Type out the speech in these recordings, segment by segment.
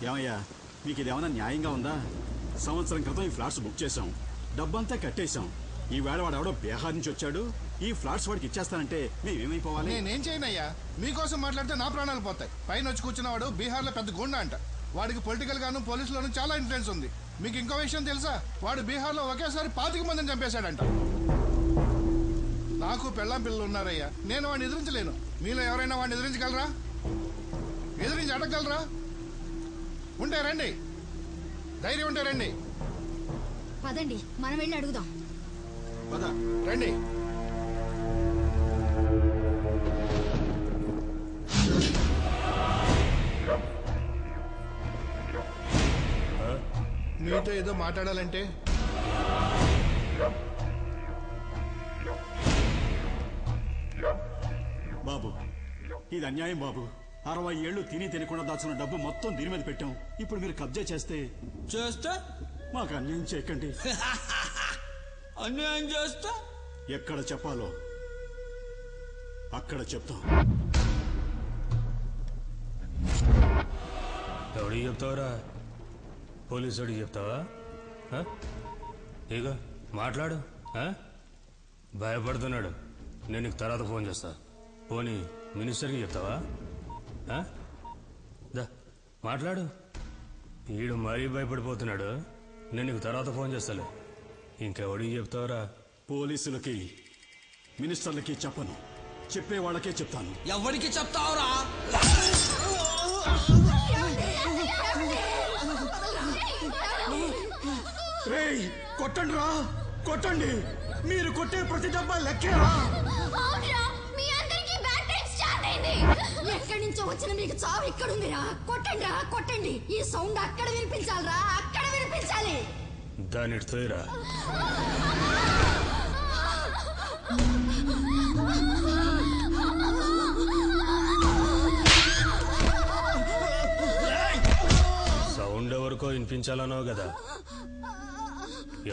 ఏమయ్యా మీకు ఇదేమన్నా న్యాయంగా ఉందా? సంవత్సరం క్రితం ఈ ఫ్లాట్స్ బుక్ చేశాం, డబ్బంతా కట్టేశాం. ఈ వేళ వాడు ఎవడో బీహార్ నుంచి వచ్చాడు, ఈ ఫ్లాట్స్ వాడికి ఇచ్చేస్తానంటే మేమేమైపోవాలి? నేనేం చేయనయ్యా, మీకోసం మాట్లాడితే నా ప్రాణాలు పోతాయి. పైన వచ్చి కూర్చున్నవాడు బీహార్ లో పెద్ద గుండా అంట. వాడికి పొలిటికల్ గాను పోలీసులోను చాలా ఇన్ఫ్లుయెన్స్ ఉంది. మీకు ఇంకో విషయం తెలుసా? వాడు బీహార్ లో ఒకేసారి 25 మందిని చంపేశాడంట. నాకు పెళ్ళాం పిల్లలు ఉన్నారయ్యా, నేను వాడిని ఎదిరించలేను. మీలో ఎవరైనా వాడిని ఎదిరించగలరా? ఎదిరించి అడగగలరా? ఉంటే రండి, ధైర్యం ఉంటే రండి. పదండి మనం వెళ్ళి అడుగుదాం. రండి. మీతో ఏదో మాట్లాడాలంటే బాబు, ఇది అన్యాయం బాబు. 60 ఏళ్లు తిని తినకుండా దాచుకున్న డబ్బు మొత్తం దీని మీద పెట్టాం. ఇప్పుడు మీరు కబ్జా చేస్తే మాకు అన్యాయం చేయకండి. అన్యాయం చేస్తా ఎక్కడ చెప్పాలో అక్కడ చెప్తాం. ఎవడికి చెప్తావురా? పోలీసు వాడికి చెప్తావా? ఇక మాట్లాడు. భయపడుతున్నాడు. నేను నీకు తర్వాత ఫోన్ చేస్తా. పోనీ మినిస్టర్కి చెప్తావా? మాట్లాడు. ఈడు మరీ భయపడిపోతున్నాడు. నేను నీకు తర్వాత ఫోన్ చేస్తాలే. ఇంకెవడికి చెప్తావురా? పోలీసులకి, మినిస్టర్లకి చెప్పను, చెప్పే వాళ్ళకే చెప్తాను. ఎవరికి చెప్తావురా? రేయ్, కొట్టండి రా, కొట్టండి. మీరు కొట్టే ప్రతి డబ్బా లెక్కేరా. ఎక్కడి నుంచో వచ్చిన మీకు చావు ఇక్కడుందిరా. కొట్టండి రా, కొట్టండి. ఈ సౌండ్ అక్కడ వినిపించాలిరా, అక్కడ వినిపించాలి. దాని తోయరా. సౌండ్ ఎవరికో వినిపించాలనో కదా?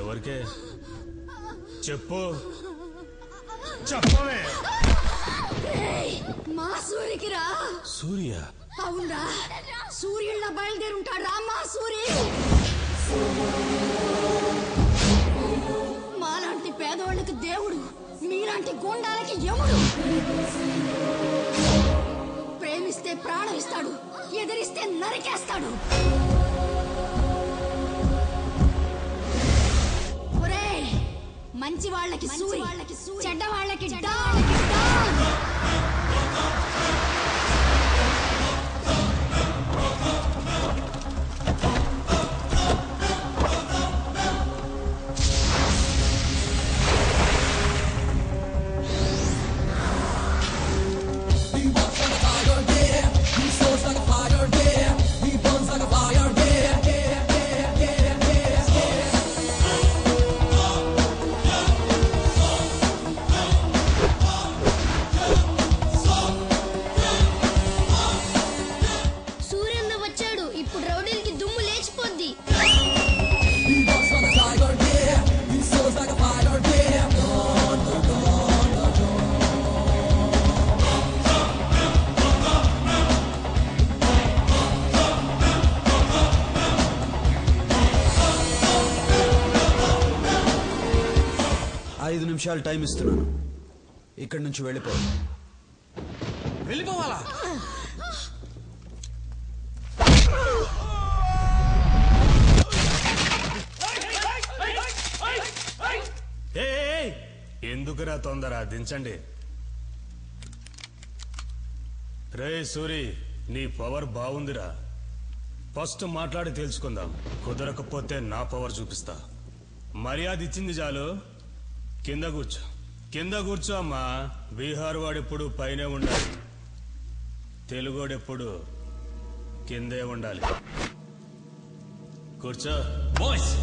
ఎవరికే చెప్పు, చెప్పవే. మా సూరికి రా. సూర్య? అవునరా, సూర్యుడిలో బయలుదేరుంటాడు రా మా సూరి. మాలాంటి పేదవాళ్ళకి దేవుడు, మీలాంటి గోండాలకి యముడు. ప్రేమిస్తే ప్రాణం ఇస్తాడు, ఎదిరిస్తే నరికేస్తాడు. ఒరేయ్, మంచి వాళ్ళకి సూరి, చెడ్డ వాళ్ళకి డాన్. 5 నిమిషాలు టైం ఇస్తున్నాను. ఇక్కడి నుంచి వెళ్ళిపోవాలి. వెళ్ళిపోవాలా? ఎందుకురా తొందర? దించండి. రే సూరి, నీ పవర్ బాగుందిరా. ఫస్ట్ మాట్లాడి తెలుసుకుందాం. కుదరకపోతే నా పవర్ చూపిస్తా. మర్యాద ఇచ్చింది చాలు. కింద కూర్చో, కింద కూర్చో అమ్మా. బీహార్ వాడెప్పుడు పైనే ఉండాలి, తెలుగోడెప్పుడు కిందే ఉండాలి. కూర్చో. బాయ్స్,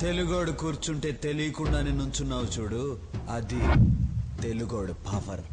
తెలుగోడు కూర్చుంటే తెలియకుండానే నుంచున్నావు చూడు, అది తెలుగోడు పవర్